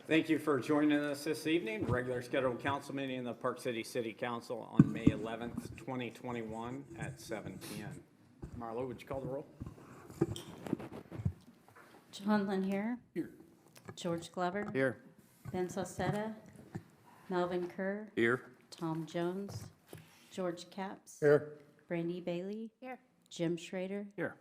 Thank you for joining us this evening. Regular scheduled council meeting of the Park City City Council on May 11th, 2021 at 7 p.m. Marlo, would you call the roll? John here. Here. George Glover. Here. Ben Sosetta. Melvin Kerr. Here. Tom Jones. George Capps. Here. Brandy Bailey. Here. Jim Schrader. Here.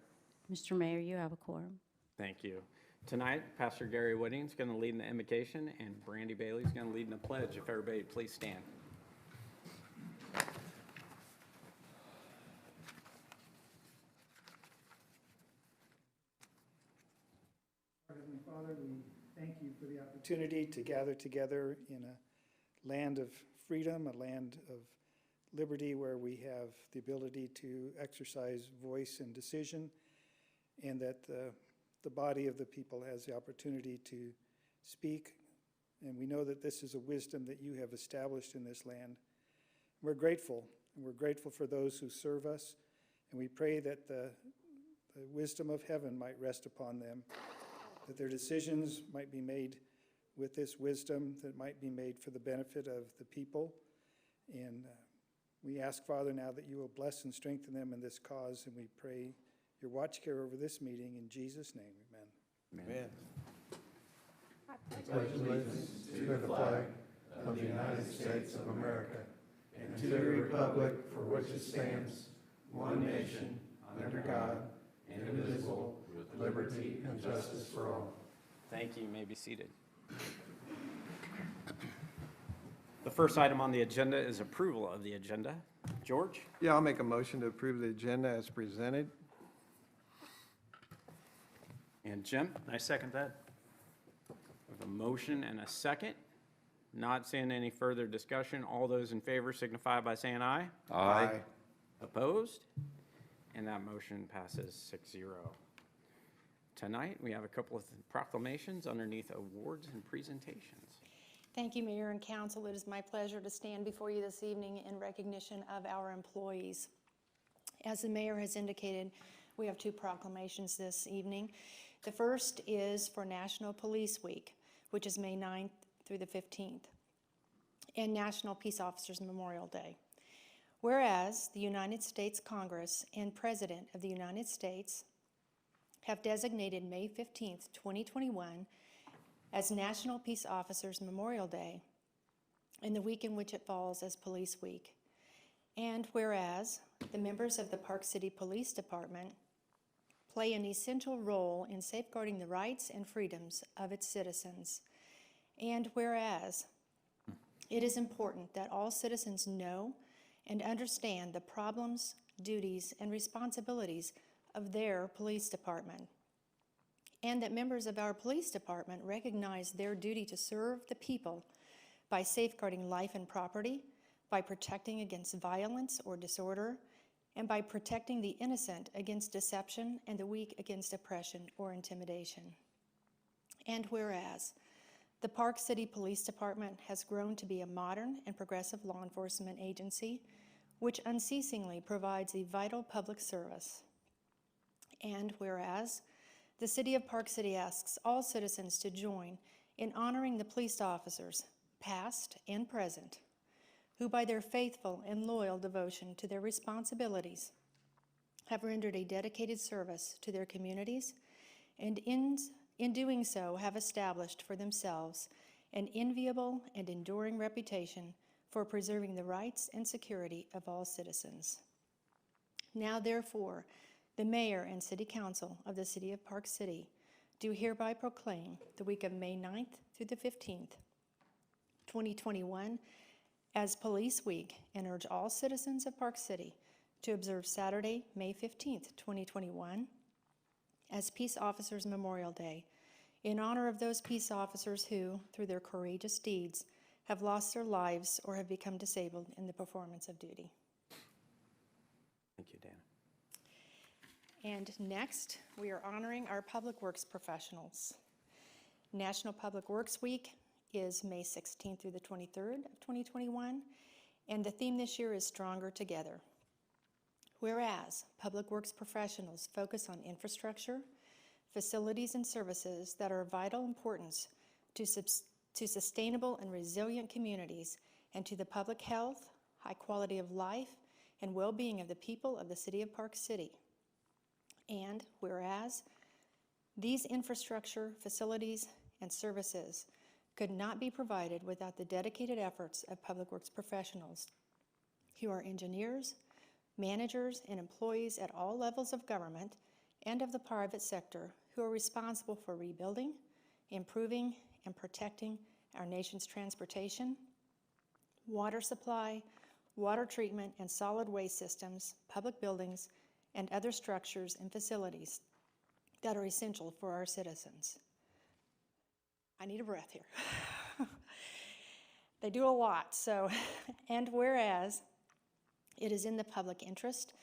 Mr. Mayor, you have a quorum. Thank you. Tonight, Pastor Gary Whitting is going to lead in the invocation, and Brandy Bailey is going to lead in the pledge. If everybody please stand. Our Heavenly Father, we thank you for the opportunity to gather together in a land of freedom, a land of liberty where we have the ability to exercise voice and decision, and that the body of the people has the opportunity to speak. And we know that this is a wisdom that you have established in this land. We're grateful, and we're grateful for those who serve us, and we pray that the wisdom of heaven might rest upon them, that their decisions might be made with this wisdom, that might be made for the benefit of the people. And we ask, Father, now that you will bless and strengthen them in this cause, and we pray your watch care over this meeting in Jesus' name. Amen. Amen. I pledge allegiance to the flag of the United States of America and to the republic for which it stands, one nation, under God, indivisible, with liberty and justice for all. Thank you. You may be seated. The first item on the agenda is approval of the agenda. George? Yeah, I'll make a motion to approve the agenda as presented. And Jim? I second that. We have a motion and a second. Not seeing any further discussion. All those in favor signify by saying aye. Aye. Opposed? And that motion passes 6-0. Tonight, we have a couple of proclamations underneath awards and presentations. Thank you, Mayor and Council. It is my pleasure to stand before you this evening in recognition of our employees. As the Mayor has indicated, we have two proclamations this evening. The first is for National Police Week, which is May 9th through the 15th, and National Peace Officers Memorial Day. Whereas the United States Congress and President of the United States have designated May 15th, 2021 as National Peace Officers Memorial Day and the week in which it falls as Police Week. And whereas the members of the Park City Police Department play an essential role in safeguarding the rights and freedoms of its citizens. And whereas it is important that all citizens know and understand the problems, duties, and responsibilities of their police department, and that members of our police department recognize their duty to serve the people by safeguarding life and property, by protecting against violence or disorder, and by protecting the innocent against deception and the weak against oppression or intimidation. And whereas the Park City Police Department has grown to be a modern and progressive law enforcement agency which unceasingly provides a vital public service. And whereas the City of Park City asks all citizens to join in honoring the police officers, past and present, who by their faithful and loyal devotion to their responsibilities have rendered a dedicated service to their communities, and in doing so have established for themselves an enviable and enduring reputation for preserving the rights and security of all citizens. Now therefore, the Mayor and City Council of the City of Park City do hereby proclaim the week of May 9th through the 15th, 2021, as Police Week, and urge all citizens of Park City to observe Saturday, May 15th, 2021, as Peace Officers Memorial Day, in honor of those peace officers who, through their courageous deeds, have lost their lives or have become disabled in the performance of duty. Thank you, Dana. And next, we are honoring our public works professionals. National Public Works Week is May 16th through the 23rd of 2021, and the theme this year is Stronger Together. Whereas public works professionals focus on infrastructure, facilities, and services that are of vital importance to to sustainable and resilient communities, and to the public health, high quality of life, and well-being of the people of the City of Park City. And whereas these infrastructure, facilities, and services could not be provided without the dedicated efforts of public works professionals who are engineers, managers, and employees at all levels of government and of the private sector who are responsible for rebuilding, improving, and protecting our nation's transportation, water supply, water treatment, and solid waste systems, public buildings, and other structures and facilities that are essential for our citizens. I need a breath here. They do a lot, so, and whereas it is in the public interest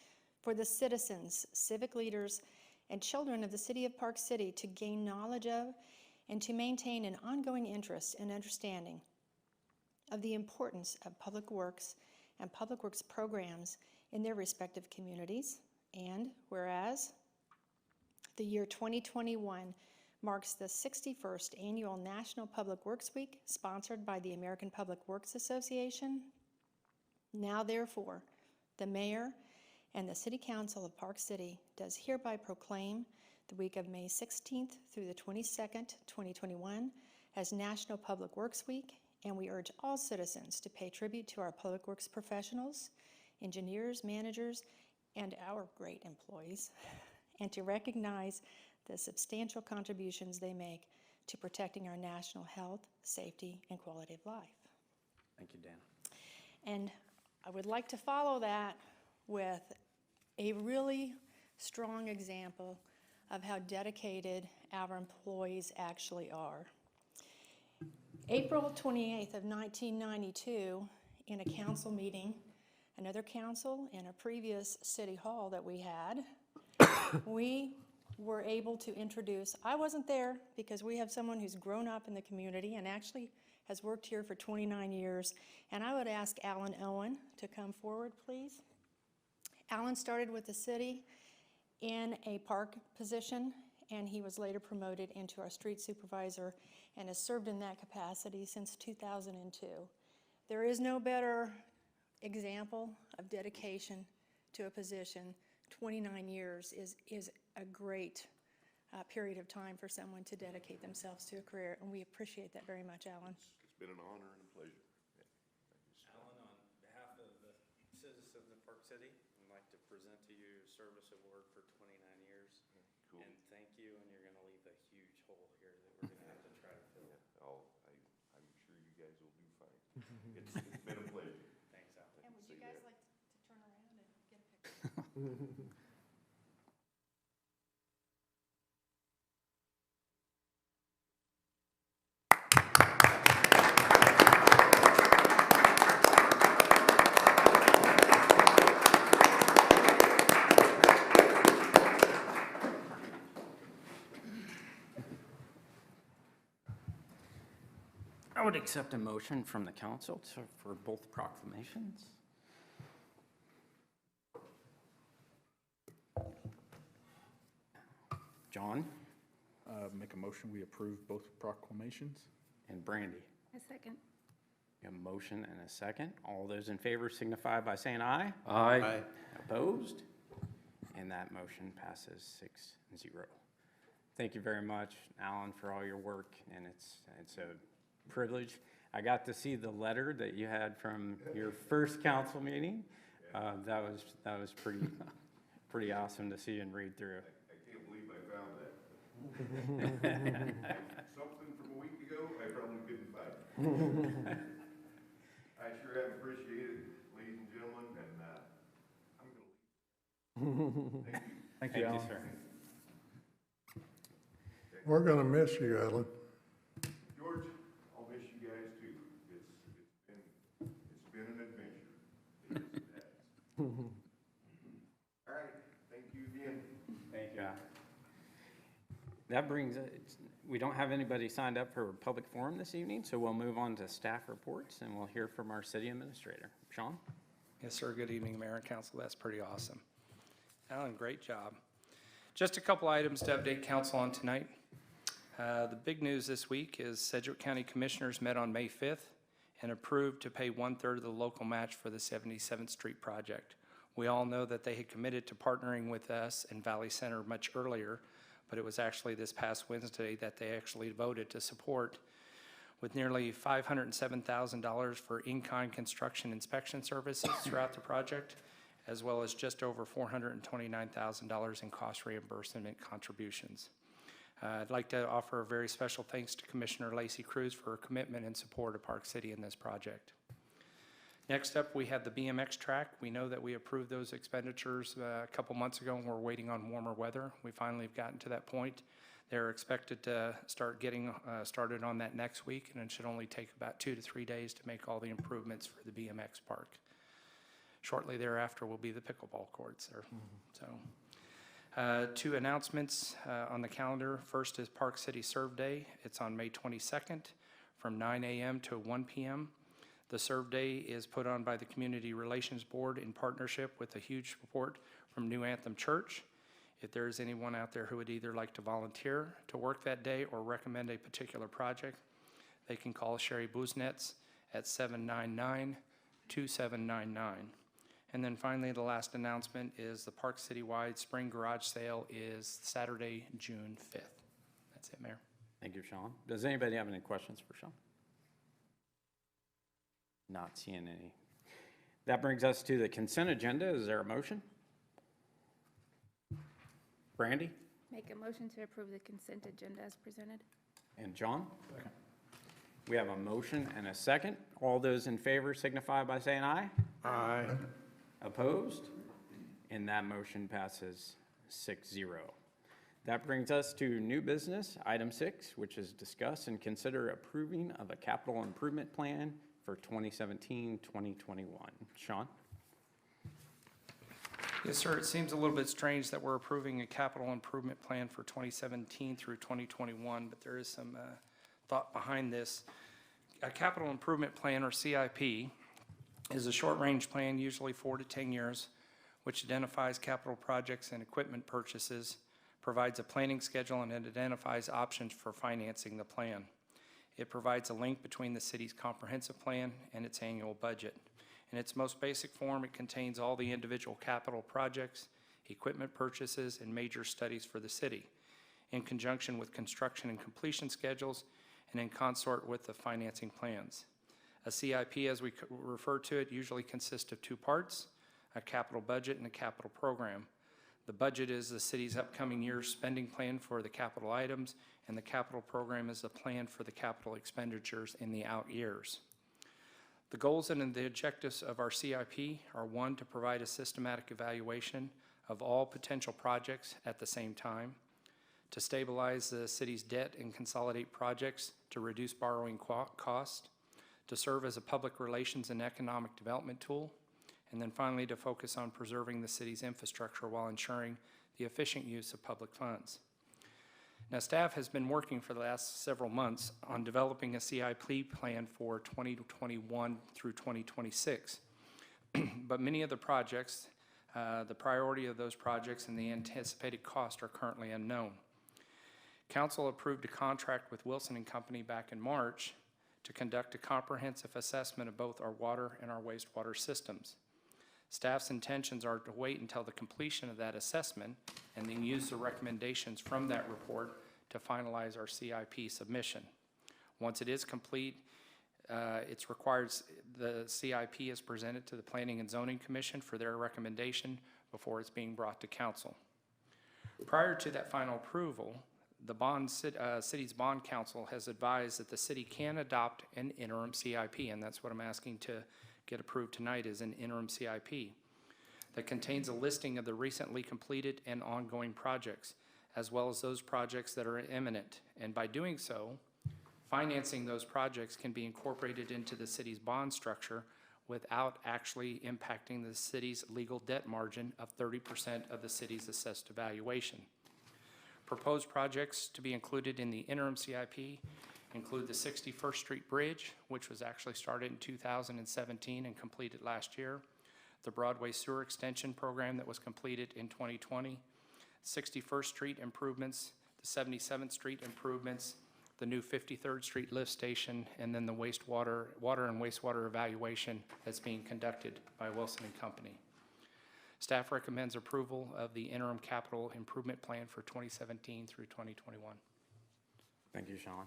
for the citizens, civic leaders, and children of the City of Park City to gain knowledge of and to maintain an ongoing interest and understanding of the importance of public works and public works programs in their respective communities. And whereas the year 2021 marks the 61st Annual National Public Works Week, sponsored by the American Public Works Association. Now, therefore, the Mayor and the City Council of Park City does hereby proclaim the week of May 16th through the 22nd, 2021, as National Public Works Week, and we urge all citizens to pay tribute to our public works professionals, engineers, managers, and our great employees, and to recognize the substantial contributions they make to protecting our national health, safety, and quality of life. Thank you, Dan. And I would like to follow that with a really strong example of how dedicated our employees actually are. April 28th of 1992, in a council meeting, another council in a previous city hall that we had, we were able to introduce, I wasn't there because we have someone who's grown up in the community and actually has worked here for 29 years, and I would ask Alan Owen to come forward, please. Alan started with the city in a park position, and he was later promoted into our street supervisor and has served in that capacity since 2002. There is no better example of dedication to a position. 29 years is a great period of time for someone to dedicate themselves to a career, and we appreciate that very much, Alan. It's been an honor and a pleasure. Alan, on behalf of the citizens of Park City, I'd like to present to you a service award for 29 years. Cool. And thank you, and you're going to leave a huge hole here that we're going to have to try to fill. I'm sure you guys will do fine. It's been a pleasure. Thanks, Alan. And would you guys like to turn around and get a picture? I would accept a motion from the council for both proclamations. John Make a motion, we approve both proclamations. and Brandy. A second. We have a motion and a second. All those in favor signify by saying aye. Aye. Opposed? And that motion passes 6-0. Thank you very much, Alan, for all your work, and it's a privilege. I got to see the letter that you had from your first council meeting. That was pretty awesome to see and read through. I can't believe I found that. Something from a week ago, I probably couldn't find. I sure have appreciated it, ladies and gentlemen, and I'm going to. Thank you, Alan. sir. We're gonna miss you, Alan. George, I'll miss you guys too. It's been an adventure. It has. All right, thank you again. Thank you. That brings, we don't have anybody signed up for a public forum this evening, so we'll move on to staff reports, and we'll hear from our city administrator. Sean? Yes, sir. Good evening, Mayor and Council. That's pretty awesome. Alan, great job. Just a couple items to update council on tonight. The big news this week is Sedgwick County Commissioners met on May 5th and approved to pay 1/3 of the local match for the 77th Street project. We all know that they had committed to partnering with us and Valley Center much earlier, but it was actually this past Wednesday that they actually voted to support, with nearly $507,000 for in-kind construction inspection services throughout the project, as well as just over $429,000 in cost reimbursement contributions. I'd like to offer a very special thanks to Commissioner Lacey Cruz for her commitment and support of Park City in this project. Next up, we have the BMX track. We know that we approved those expenditures a couple months ago, and we're waiting on warmer weather. We finally have gotten to that point. They're expected to start getting started on that next week, and it should only take about 2 to 3 days to make all the improvements for the BMX park. Shortly thereafter will be the pickleball courts there. So, 2 announcements on the calendar. First is Park City Serve Day. It's on May 22nd from 9 a.m. to 1 p.m. The Serve Day is put on by the Community Relations Board in partnership with a huge support from New Anthem Church. If there is anyone out there who would either like to volunteer to work that day or recommend a particular project, they can call Sherry Buznetz at 799-2799. And then finally, the last announcement is the Park City-wide Spring Garage Sale is Saturday, June 5th. That's it, Mayor. Thank you, Sean. Does anybody have any questions for Sean? Not seeing any. That brings us to the consent agenda. Is there a motion? Brandy? Make a motion to approve the consent agenda as presented. And John? Second. We have a motion and a second. All those in favor signify by saying aye. Aye. Opposed? And that motion passes 6-0. That brings us to new business, item 6, which is discuss and consider approving of a capital improvement plan for 2017-2021. Sean? Yes, sir. It seems a little bit strange that we're approving a capital improvement plan for 2017 through 2021, but there is some thought behind this. A capital improvement plan, or CIP, is a short-range plan, usually 4 to 10 years, which identifies capital projects and equipment purchases, provides a planning schedule, and it identifies options for financing the plan. It provides a link between the city's comprehensive plan and its annual budget. In its most basic form, it contains all the individual capital projects, equipment purchases, and major studies for the city, in conjunction with construction and completion schedules, and in consort with the financing plans. A CIP, as we refer to it, usually consists of 2 parts, a capital budget and a capital program. The budget is the city's upcoming year's spending plan for the capital items, and the capital program is the plan for the capital expenditures in the out years. The goals and the objectives of our CIP are: 1, to provide a systematic evaluation of all potential projects at the same time, to stabilize the city's debt and consolidate projects to reduce borrowing cost, to serve as a public relations and economic development tool, and then finally to focus on preserving the city's infrastructure while ensuring the efficient use of public funds. Now, staff has been working for the last several months on developing a CIP plan for 2021 through 2026. But many of the projects, the priority of those projects and the anticipated cost are currently unknown. Council approved a contract with Wilson & Company back in March to conduct a comprehensive assessment of both our water and our wastewater systems. Staff's intentions are to wait until the completion of that assessment and then use the recommendations from that report to finalize our CIP submission. Once it is complete, it's required the CIP is presented to the Planning and Zoning Commission for their recommendation before it's being brought to council. Prior to that final approval, the city's bond council has advised that the city can adopt an interim CIP, and that's what I'm asking to get approved tonight, is an interim CIP that contains a listing of the recently completed and ongoing projects, as well as those projects that are imminent. And by doing so, financing those projects can be incorporated into the city's bond structure without actually impacting the city's legal debt margin of 30% of the city's assessed valuation. Proposed projects to be included in the interim CIP include the 61st Street Bridge, which was actually started in 2017 and completed last year, the Broadway Sewer Extension Program that was completed in 2020, 61st Street improvements the 77th Street improvements, the new 53rd Street lift station, and then the water and wastewater evaluation that's being conducted by Wilson and Company. Staff recommends approval of the interim capital improvement plan for 2017 through 2021. Thank you, Sean.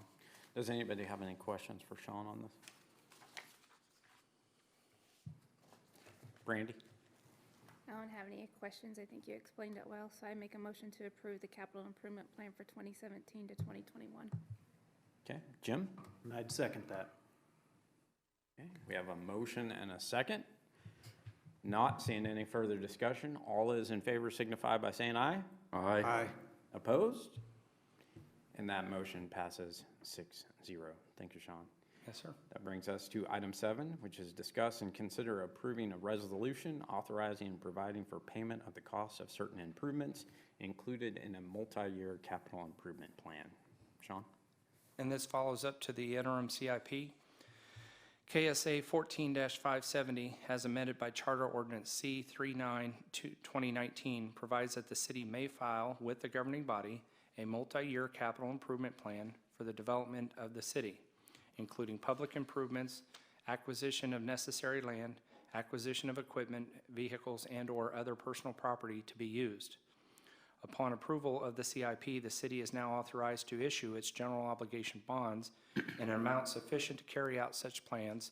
Does anybody have any questions for Sean on this? Brandy? I don't have any questions. I think you explained it well, so I make a motion to approve the capital improvement plan for 2017 to 2021. Okay, Jim? And I'd second that. Okay, we have a motion and a second. Not seeing any further discussion. All those in favor signify by saying aye. Aye. Opposed? And that motion passes 6-0. Thank you, Sean. Yes, sir. That brings us to item 7, which is discuss and consider approving a resolution authorizing and providing for payment of the cost of certain improvements included in a multi-year capital improvement plan. Sean? And this follows up to the interim CIP. KSA 14-570, as amended by Charter Ordinance C39-2019, provides that the city may file with the governing body a multi-year capital improvement plan for the development of the city, including public improvements, acquisition of necessary land, acquisition of equipment, vehicles, and/or other personal property to be used. Upon approval of the CIP, the city is now authorized to issue its general obligation bonds in an amount sufficient to carry out such plans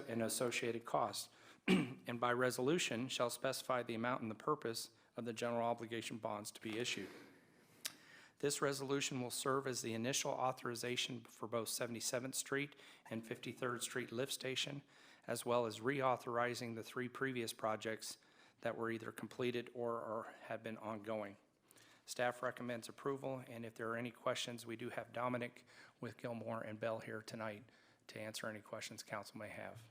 and associated costs, and by resolution shall specify the amount and the purpose of the general obligation bonds to be issued. This resolution will serve as the initial authorization for both 77th Street and 53rd Street lift station, as well as reauthorizing the 3 previous projects that were either completed or have been ongoing. Staff recommends approval, and if there are any questions, we do have Dominic with Gilmore and Bell here tonight to answer any questions council may have.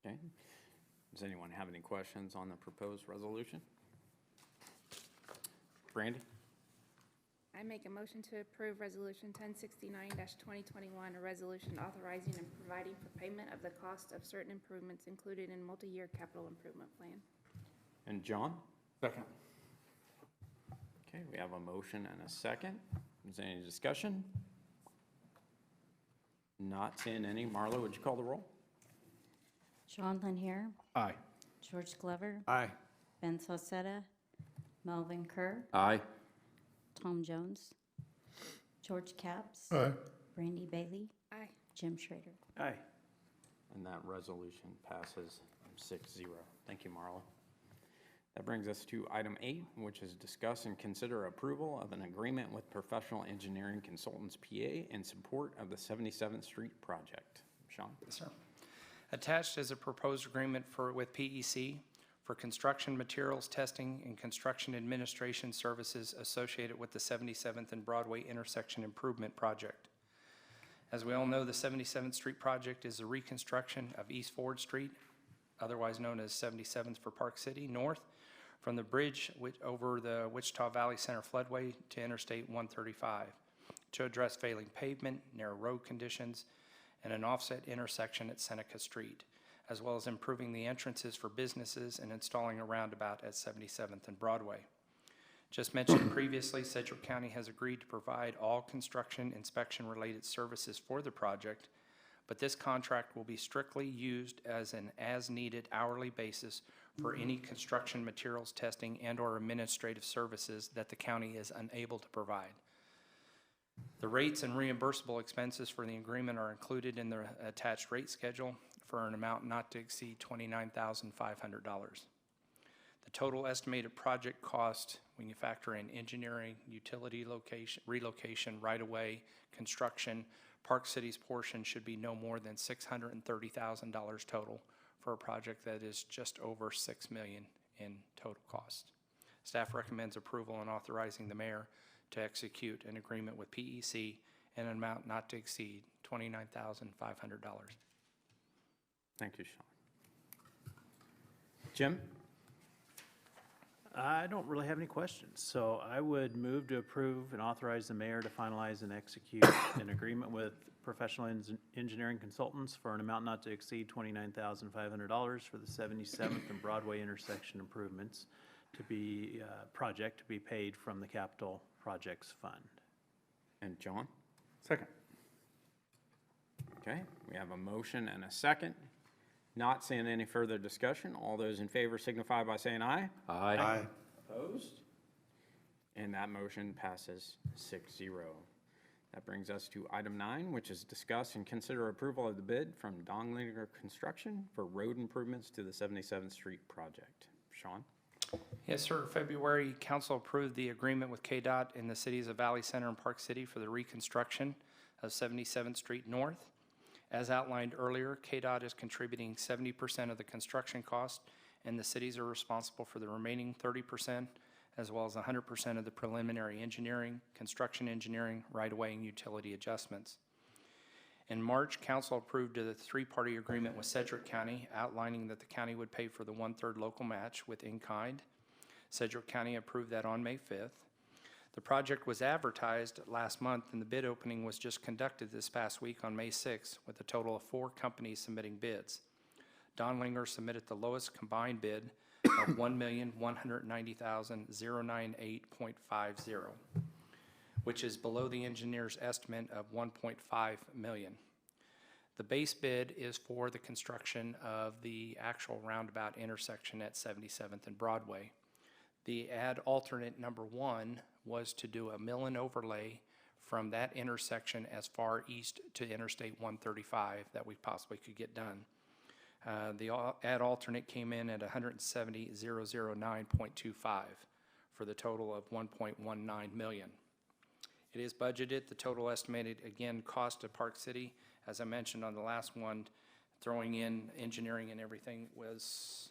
Okay. Does anyone have any questions on the proposed resolution? Brandy? I make a motion to approve Resolution 1069-2021, a resolution authorizing and providing for payment of the cost of certain improvements included in multi-year capital improvement plan. And John? Second. Okay, we have a motion and a second. Is there any discussion? Not seeing any. Marla, would you call the roll? Sean Lanier, Aye. George Glover, Aye. Ben Saucetta, Melvin Kerr, Aye. Tom Jones, George Capps, Aye. Brandy Bailey, Aye. Jim Schrader. Aye. And that resolution passes 6-0. Thank you, Marla. That brings us to item 8, which is discuss and consider approval of an agreement with Professional Engineering Consultants, PA, in support of the 77th Street project. Sean? Yes, sir. Attached is a proposed agreement with PEC for construction materials testing and construction administration services associated with the 77th and Broadway intersection improvement project. As we all know, the 77th Street project is a reconstruction of East Ford Street, otherwise known as 77th for Park City, north from the bridge over the Wichita Valley Center floodway to Interstate 135 to address failing pavement, narrow road conditions, and an offset intersection at Seneca Street, as well as improving the entrances for businesses and installing a roundabout at 77th and Broadway. Just mentioned previously, Sedgwick County has agreed to provide all construction inspection-related services for the project, but this contract will be strictly used as an as-needed hourly basis for any construction materials testing and/or administrative services that the county is unable to provide. The rates and reimbursable expenses for the agreement are included in the attached rate schedule for an amount not to exceed $29,500. The total estimated project cost, when you factor in engineering, utility location, relocation, right-of-way, construction, Park City's portion should be no more than $630,000 total for a project that is just over $6 million in total cost. Staff recommends approval and authorizing the mayor to execute an agreement with PEC in an amount not to exceed $29,500. Thank you, Sean. Jim? I don't really have any questions, so I would move to approve and authorize the mayor to finalize and execute an agreement with Professional Engineering Consultants for an amount not to exceed $29,500 for the 77th and Broadway intersection improvements to be project to be paid from the capital Projects Fund. And John? Second. Okay, we have a motion and a second. Not seeing any further discussion. All those in favor signify by saying aye. Aye. Opposed? And that motion passes 6-0. That brings us to item 9, which is discuss and consider approval of the bid from Donlinger Construction for road improvements to the 77th Street project. Sean? Yes, sir. February, council approved the agreement with KDOT in the cities of Valley Center and Park City for the reconstruction of 77th Street North. As outlined earlier, KDOT is contributing 70% of the construction cost, and the cities are responsible for the remaining 30%, as well as 100% of the preliminary engineering, construction engineering, right-of-way, and utility adjustments. In March, council approved a three-party agreement with Sedgwick County outlining that the county would pay for the 1/3 local match with in-kind. Sedgwick County approved that on May 5th. The project was advertised last month, and the bid opening was just conducted this past week on May 6th, with a total of 4 companies submitting bids. Donlinger submitted the lowest combined bid of $1,190,098.50, which is below the engineer's estimate of $1.5 million. The base bid is for the construction of the actual roundabout intersection at 77th and Broadway. The add alternate number 1 was to do a mill and overlay from that intersection as far east to Interstate 135 that we possibly could get done. The add alternate came in at $170,009.25 for the total of $1.19 million. It is budgeted. The total estimated, again, cost of Park City, as I mentioned on the last one, throwing in engineering and everything, was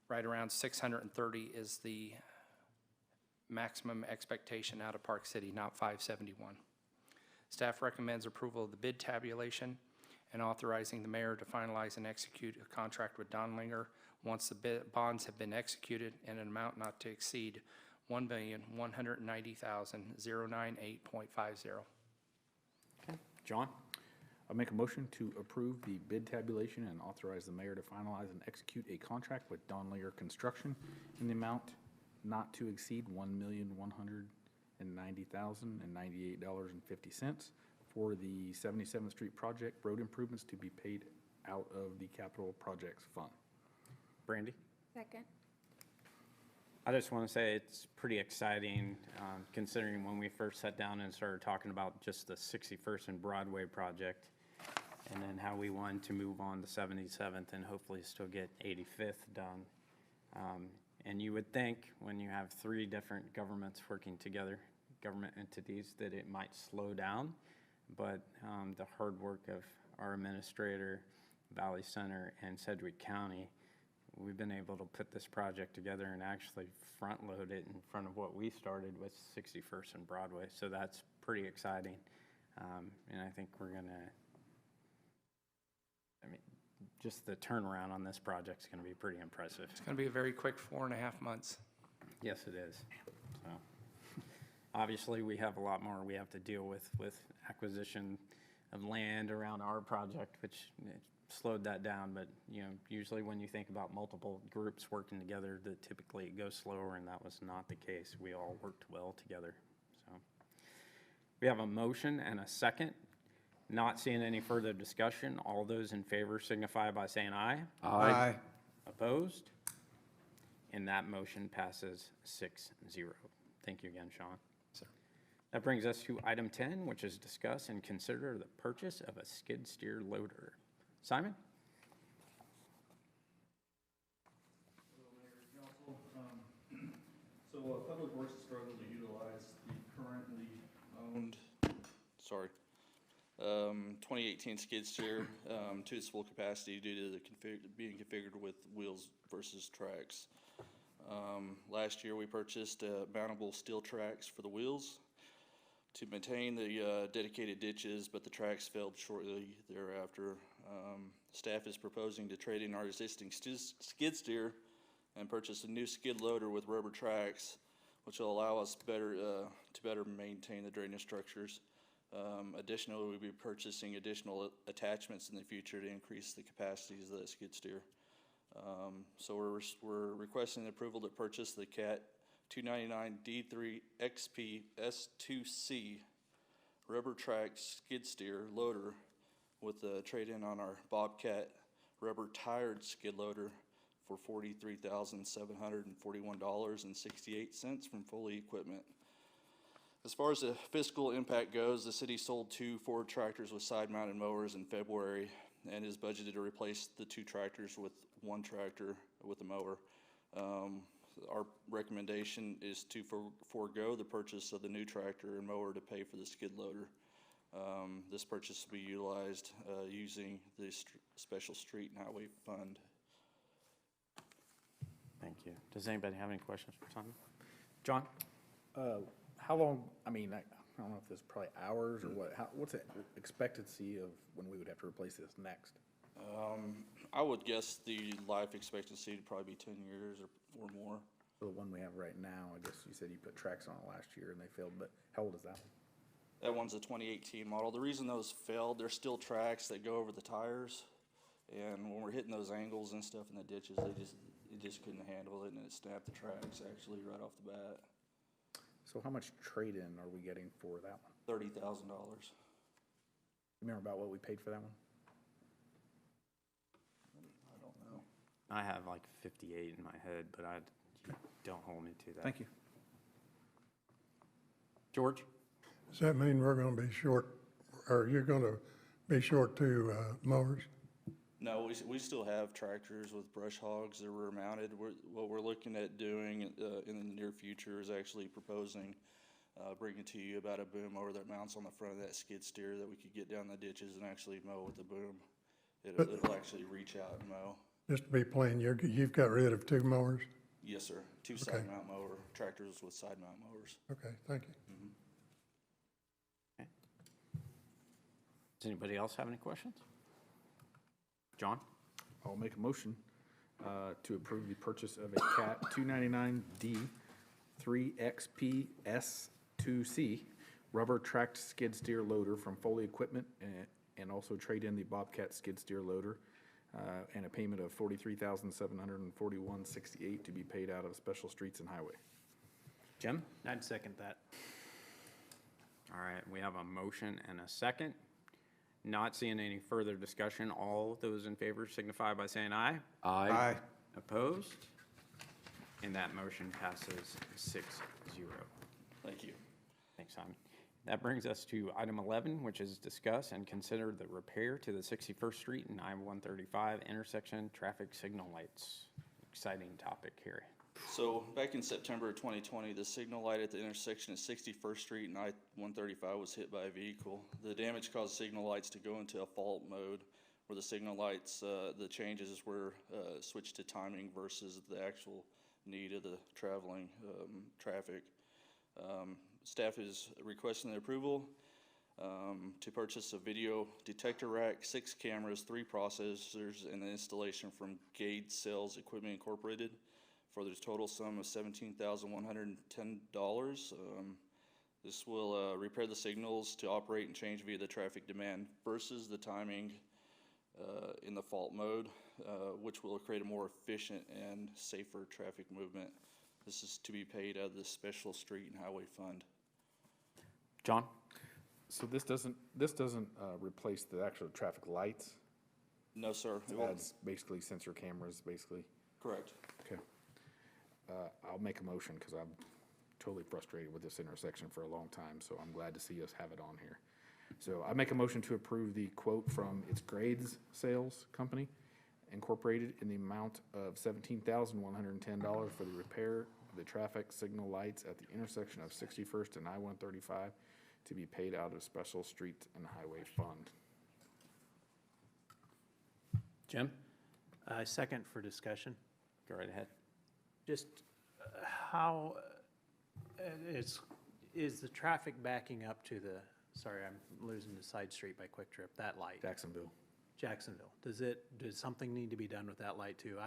right around $630 is the maximum expectation out of Park City, not $571. Staff recommends approval of the bid tabulation and authorizing the mayor to finalize and execute a contract with Donlinger once the bonds have been executed in an amount not to exceed $1,190,098.50. Okay. John? I'll make a motion to approve the bid tabulation and authorize the mayor to finalize and execute a contract with Donlinger Construction in the amount not to exceed $1,190,098.50 for the 77th Street project road improvements to be paid out of the Capital Projects Fund. Brandy? Second. I just want to say it's pretty exciting, considering when we first sat down and started talking about just the 61st and Broadway project, and then how we wanted to move on to 77th and hopefully still get 85th done. And you would think when you have 3 different governments working together, government entities, that it might slow down, but the hard work of our administrator, Valley Center, and Sedgwick County, we've been able to put this project together and actually front-load it in front of what we started with 61st and Broadway. So that's pretty exciting. And I think we're going to, just the turnaround on this project is going to be pretty impressive. It's going to be a very quick 4.5 months. Yes, it is. So, obviously, we have a lot more we have to deal with acquisition of land around our project, which slowed that down. But usually when you think about multiple groups working together, that typically it goes slower, and that was not the case. We all worked well together. So we have a motion and a second. Not seeing any further discussion. All those in favor signify by saying aye. Aye. Opposed? And that motion passes 6-0. Thank you again, Sean. Sir. That brings us to item 10, which is discuss and consider the purchase of a skid steer loader. Simon? So Public Works is struggling to utilize the currently owned, 2018 skid steer to its full capacity due to the being configured with wheels versus tracks. Last year we purchased mountable steel tracks for the wheels to maintain the dedicated ditches, but the tracks failed shortly thereafter. Staff is proposing to trade in our existing skid steer and purchase a new skid loader with rubber tracks, which will allow us to better maintain the drainage structures. Additionally, we'll be purchasing additional attachments in the future to increase the capacities of the skid steer. So we're requesting the approval to purchase the CAT 299 D3 XP S2C rubber track skid steer loader with a trade-in on our Bobcat rubber tired skid loader for $43,741.68 from Foley Equipment. As far as the fiscal impact goes, the city sold 2 Ford tractors with side-mounted mowers in February and is budgeted to replace the 2 tractors with 1 tractor with a mower. Our recommendation is to forego the purchase of the new tractor and mower to pay for the skid loader. This purchase will be utilized using the Special Street and Highway Fund. Thank you. Does anybody have any questions for Simon? John? How long, I mean, I don't know if this is probably hours or what, what's the expectancy of when we would have to replace this next? I would guess the life expectancy would probably be 10 years or more. So the one we have right now, I guess you said you put tracks on it last year and they failed, but how old is that one? That one's a 2018 model. The reason those failed, there's still tracks that go over the tires. And when we're hitting those angles and stuff in the ditches, it just couldn't handle it, and it snapped the tracks actually right off the bat. So how much trade-in are we getting for that one? $30,000. Remember about what we paid for that one? I don't know. I have like 58 in my head, but don't hold me to that. Thank you. George? Does that mean we're gonna be short, or you're gonna be short 2 mowers? No, we still have tractors with brush hogs that were mounted. What we're looking at doing in the near future is actually proposing bringing to you about a boom mower that mounts on the front of that skid steer that we could get down the ditches and actually mow with the boom. It'll actually reach out and mow. Just to be plain, you've got rid of 2 mowers? Yes, sir. 2 side mount mower tractors with side mount mowers. Okay, thank you. Okay. Does anybody else have any questions? John? I'll make a motion to approve the purchase of a CAT 299D 3XP S2C rubber tracked skid steer loader from Foley Equipment and also trade in the Bobcat skid steer loader and a payment of $43,741.68 to be paid out of Special Streets and Highway. Jim? I'd second that. All right, we have a motion and a second. Not seeing any further discussion. All those in favor signify by saying aye. Aye. Opposed? And that motion passes 6-0. Thank you. Thanks, Simon. That brings us to item 11, which is discuss and consider the repair to the 61st Street and I-135 intersection traffic signal lights. Exciting topic here. So back in September of 2020, the signal light at the intersection of 61st Street and I-135 was hit by a vehicle. The damage caused signal lights to go into a fault mode where the signal lights, the changes were switched to timing versus the actual need of the traveling traffic. Staff is requesting the approval to purchase a video detector rack, 6 cameras, 3 processors, and the installation from Gade Sales Equipment Incorporated for the total sum of $17,110. This will repair the signals to operate and change via the traffic demand versus the timing in the fault mode, which will create a more efficient and safer traffic movement. This is to be paid out of the Special Street and Highway Fund. John? So this doesn't replace the actual traffic lights? No, sir. It adds basically sensor cameras, basically? Correct. Okay. I'll make a motion because I'm totally frustrated with this intersection for a long time, so I'm glad to see us have it on here. So I make a motion to approve the quote from its Grades Sales Company Incorporated in the amount of $17,110 for the repair of the traffic signal lights at the intersection of 61st and I-135 to be paid out of Special Street and Highway Fund. Jim? Second for discussion. Go right ahead. Just how is the traffic backing up to the, sorry, I'm losing the side street by Quick Trip, that light? Jacksonville. Does something need to be done with that light too?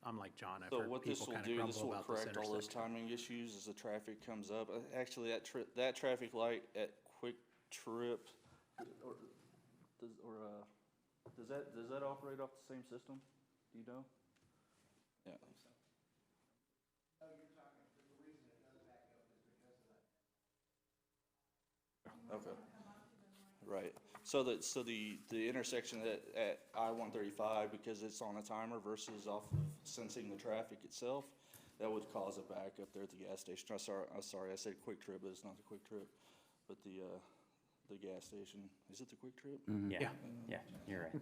I'm like John, I've So heard what this people will kind of do, this grumble will about this correct all those intersection. timing issues as the traffic comes up. Actually, that traffic light at Quick Trip, does that operate off the same system? Do you know? Yeah. Okay. Right. So the intersection at I-135, because it's on a timer versus off of sensing the traffic itself, that would cause a backup there at the gas station. I'm sorry, I said Quick Trip, but it's not the Quick Trip, but the gas station. Is it the Quick Trip? Yeah, yeah, you're right.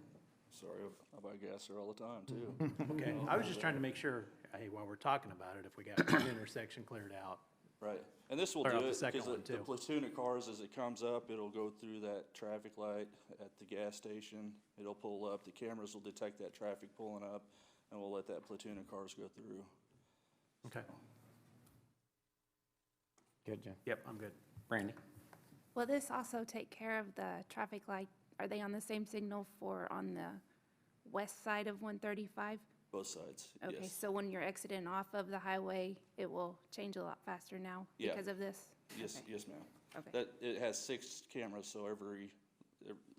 Sorry, I buy gas there all the time, too. Okay, I was just trying to make sure, hey, while we're talking about it, if we got one intersection cleared out. Right, and this will Clear do out the it, second because one, the too. platoon of cars, as it comes up, it'll go through that traffic light at the gas station. It'll pull up, the cameras will detect that traffic pulling up, and we'll let that platoon of cars go through. Okay, Good, Jim. yep, I'm good. Brandy? Will this also take care of the traffic light? Are they on the same signal for on the west side of 135? Both sides, Okay, yes. so when you're exiting off of the highway, it will change a lot faster now Yeah. because of this? Yes, Okay. yes, ma'am. Okay. It has 6 cameras, so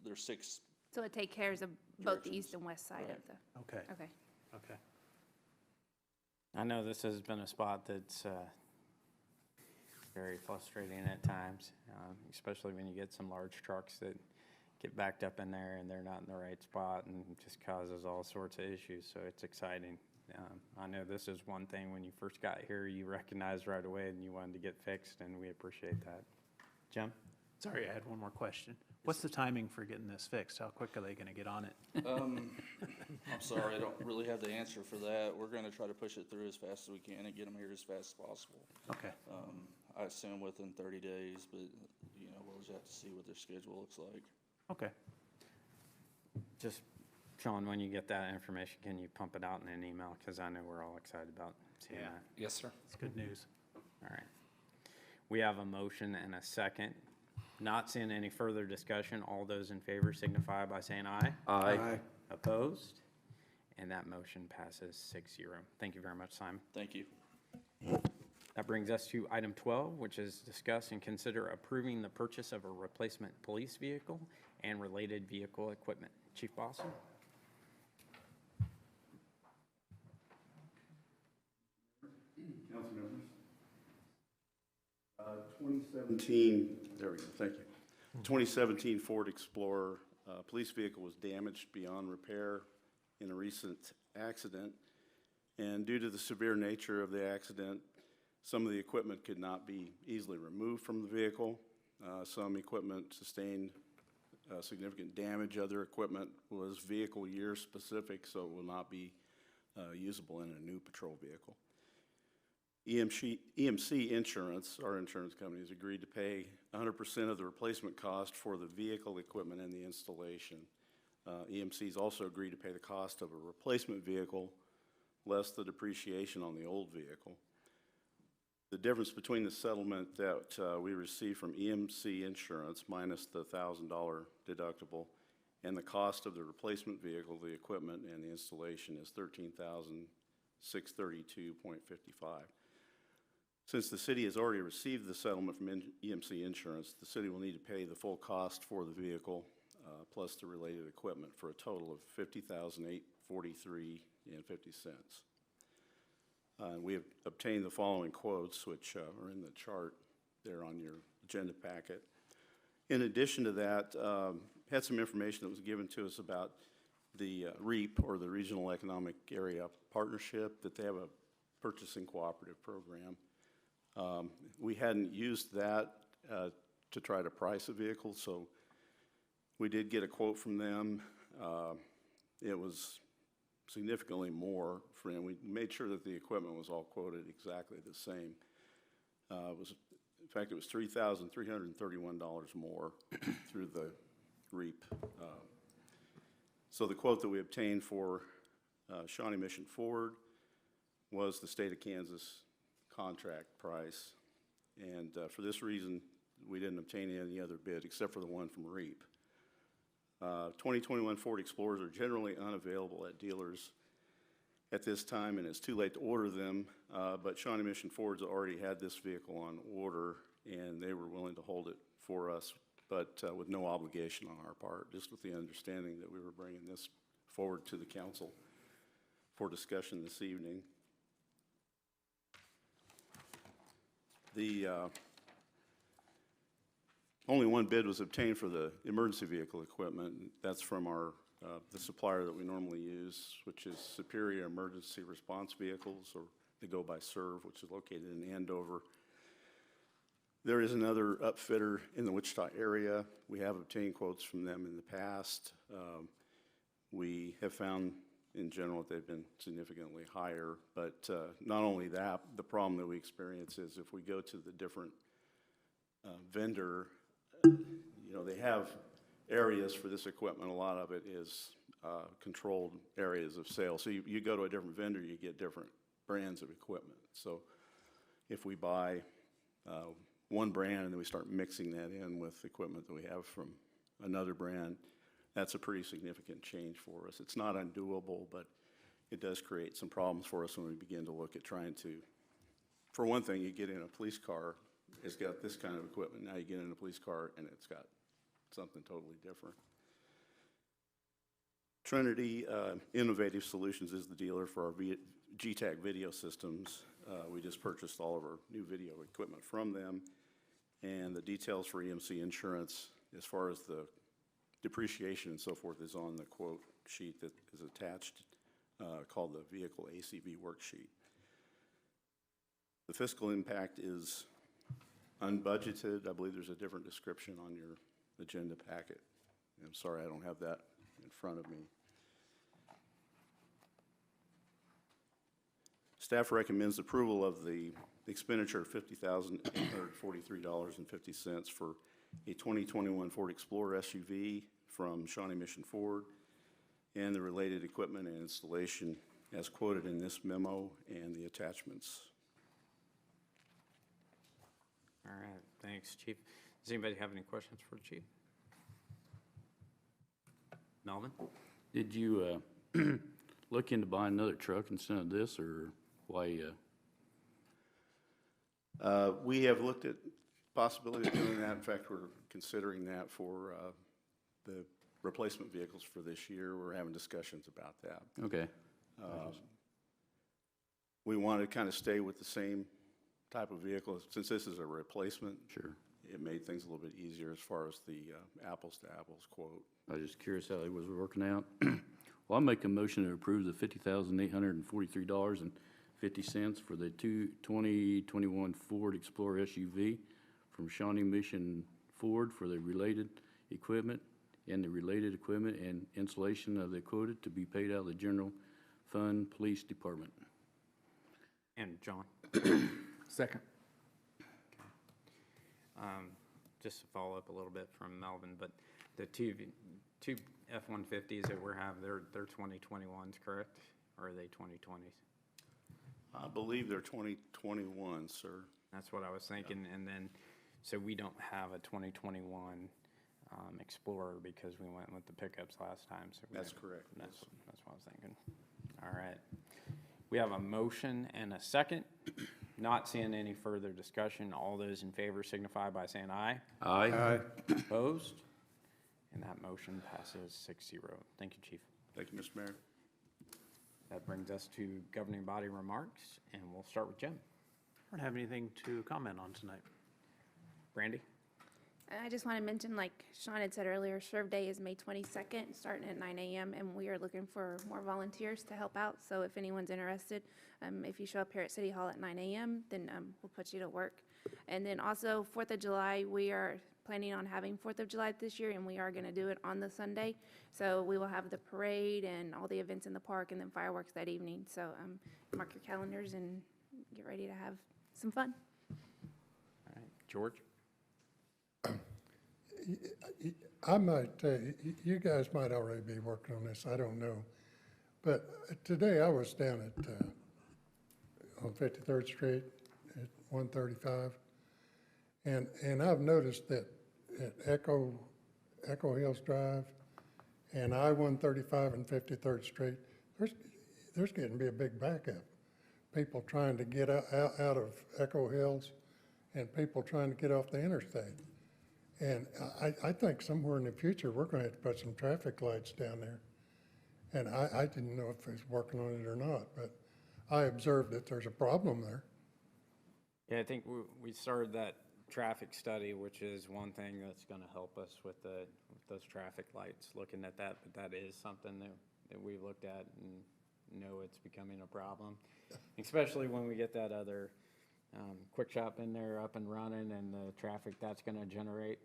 there's 6. So it takes care of both the Directions. east and west side Right. of the, Okay, okay. okay. I know this has been a spot that's very frustrating at times, especially when you get some large trucks that get backed up in there and they're not in the right spot, and it just causes all sorts of issues, so it's exciting. I know this is one thing, when you first got here, you recognized right away and you wanted to get fixed, and we appreciate that. Jim? Sorry, I had one more question. What's the timing for getting this fixed? How quick are they gonna get on it? I'm sorry, I don't really have the answer for that. We're gonna try to push it through as fast as we can and get them here as fast as possible. Okay, I assume within 30 days, but, we'll just have to see what their schedule looks like. okay. Just, Sean, when you get that information, can you pump it out in an email? Because I know we're all excited about seeing Yeah. that. Yes, sir. It's good news. All right. We have a motion and a second. Not seeing any further discussion. All those in favor signify by saying aye. Aye. Opposed? And that motion passes 6-0. Thank you very much, Simon. Thank you. That brings us to item 12, which is discuss and consider approving the purchase of a replacement police vehicle and related vehicle equipment. Chief Boston? Council members. 2017, there we go, thank you. 2017 Ford Explorer police vehicle was damaged beyond repair in a recent accident. And due to the severe nature of the accident, some of the equipment could not be easily removed from the vehicle. Some equipment sustained significant damage. Other equipment was vehicle year specific, so it will not be usable in a new patrol vehicle. EMC Insurance, our insurance company, has agreed to pay 100% of the replacement cost for the vehicle equipment and the installation. EMC's also agreed to pay the cost of a replacement vehicle, less the depreciation on the old vehicle. The difference between the settlement that we received from EMC Insurance minus the $1,000 deductible and the cost of the replacement vehicle, the equipment, and the installation is $13,632.55. Since the city has already received the settlement from EMC Insurance, the city will need to pay the full cost for the vehicle plus the related equipment for a total of $50,843.50. We have obtained the following quotes, which are in the chart there on your agenda packet. In addition to that, had some information that was given to us about the REAP, or the Regional Economic Area Partnership, that they have a purchasing cooperative program. We hadn't used that to try to price a vehicle, so we did get a quote from them. It was significantly more, and we made sure that the equipment was all quoted exactly the same. In fact, it was $3,331 more through the REAP. So the quote that we obtained for Shawnee Mission Ford was the state of Kansas contract price, and for this reason, we didn't obtain any other bid except for the one from REAP. 2021 Ford Explorers are generally unavailable at dealers at this time, and it's too late to order them, but Shawnee Mission Ford's already had this vehicle on order, and they were willing to hold it for us, but with no obligation on our part, just with the understanding that we were bringing this forward to the council for discussion this evening. only one bid was obtained for the emergency vehicle equipment. That's from the supplier that we normally use, which is Superior Emergency Response Vehicles, or they go by SERV, which is located in Andover. There is another upfitter in the Wichita area. We have obtained quotes from them in the past. We have found, in general, that they've been significantly higher. But not only that, the problem that we experience is if we go to the different vendor, they have areas for this equipment. A lot of it is controlled areas of sale. So you go to a different vendor, you get different brands of equipment. So if we buy one brand and then we start mixing that in with equipment that we have from another brand, that's a pretty significant change for us. It's not undoable, but it does create some problems for us when we begin to look at trying to, for one thing, you get in a police car, it's got this kind of equipment. Now you get in a police car and it's got something totally different. Trinity Innovative Solutions is the dealer for our GTAC video systems. We just purchased all of our new video equipment from them, and the details for EMC insurance as far as the depreciation and so forth is on the quote sheet that is attached, called the Vehicle ACV Worksheet. The fiscal impact is unbudgeted. I believe there's a different description on your agenda packet. I'm sorry I don't have that in front of me. Staff recommends approval of the expenditure of $50,843.50 for a 2021 Ford Explorer SUV from Shawnee Mission Ford and the related equipment and installation as quoted in this memo and the attachments. All right, thanks, Chief. Does anybody have any questions for the Chief? Melvin? Did you look into buying another truck instead of this, or why? We have looked at possibility of doing that. In fact, we're considering that for the replacement vehicles for this year. We're having discussions about that. Okay. We want to kind of stay with the same type of vehicle. Since this is a replacement, Sure. It made things a little bit easier as far as the apples-to-apples quote. I was just curious how it was working out. Well, I'll make a motion to approve the $50,843.50 for the 2021 Ford Explorer SUV from Shawnee Mission Ford for the related equipment and installation of the quoted to be paid out of the General Fund Police Department. And John? Second. Just to follow up a little bit from Melvin, but the two F-150s that we have, they're 2021s, correct? Or are they 2020s? I believe they're 2021, sir. That's what I was thinking. And then, so we don't have a 2021 Explorer because we went with the pickups last time. So That's correct. That's what I was thinking. All right. We have a motion and a second. Not seeing any further discussion. All those in favor signify by saying aye. Aye. Aye. Opposed? And that motion passes 6-0. Thank you, Chief. Thank you, Mr. Mayor. That brings us to governing body remarks, and we'll start with Jim. I don't have anything to comment on tonight. Brandy? I just want to mention, like Sean had said earlier, Serve Day is May 22nd, starting at 9 a.m., and we are looking for more volunteers to help out. So if anyone's interested, if you show up here at City Hall at 9 a.m., then we'll put you to work. And then also 4th of July, we are planning on having 4th of July this year, and we are going to do it on the Sunday. So we will have the parade and all the events in the park and then fireworks that evening. So mark your calendars and get ready to have some fun. All right. George? I might, you guys might already be working on this, I don't know. But today I was down at, on 53rd Street at 135. And I've noticed that at Echo Hills Drive and I-135 and 53rd Street, there's getting to be a big backup. People trying to get out of Echo Hills and people trying to get off the interstate. And I think somewhere in the future, we're going to have to put some traffic lights down there. And I didn't know if he's working on it or not, but I observed that there's a problem there. Yeah, I think we started that traffic study, which is one thing that's going to help us with those traffic lights, looking at that, but that is something that we looked at and know it's becoming a problem, especially when we get that other quick shop in there up and running and the traffic that's going to generate,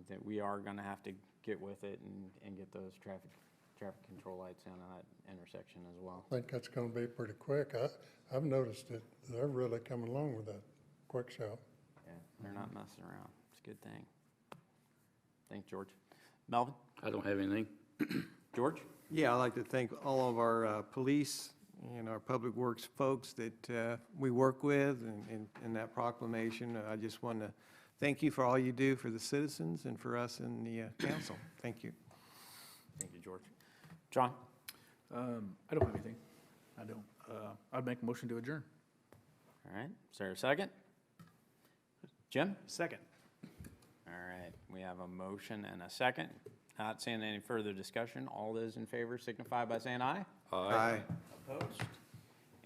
that we are going to have to get with it and get those traffic control lights in on that intersection as well. I think that's gonna be pretty quick. I've noticed it, they're really coming along with that quick shop. Yeah, they're not messing around. It's a good thing. Thanks, George. Melvin? I don't have anything. George? Yeah, I'd like to thank all of our police and our public works folks that we work with in that proclamation. I just want to thank you for all you do for the citizens and for us in the council. Thank you. Thank you, George. John? I don't have anything. I don't. I'd make a motion to adjourn. All right, is there a second? Jim? Second. All right, we have a motion and a second. Not seeing any further discussion. All those in favor signify by saying aye. Aye. Opposed?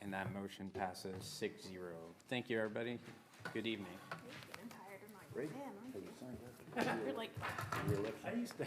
And that motion passes 6-0. Thank you, everybody. Good evening. I'm tired. I'm like, man, aren't you? You're like, I used to.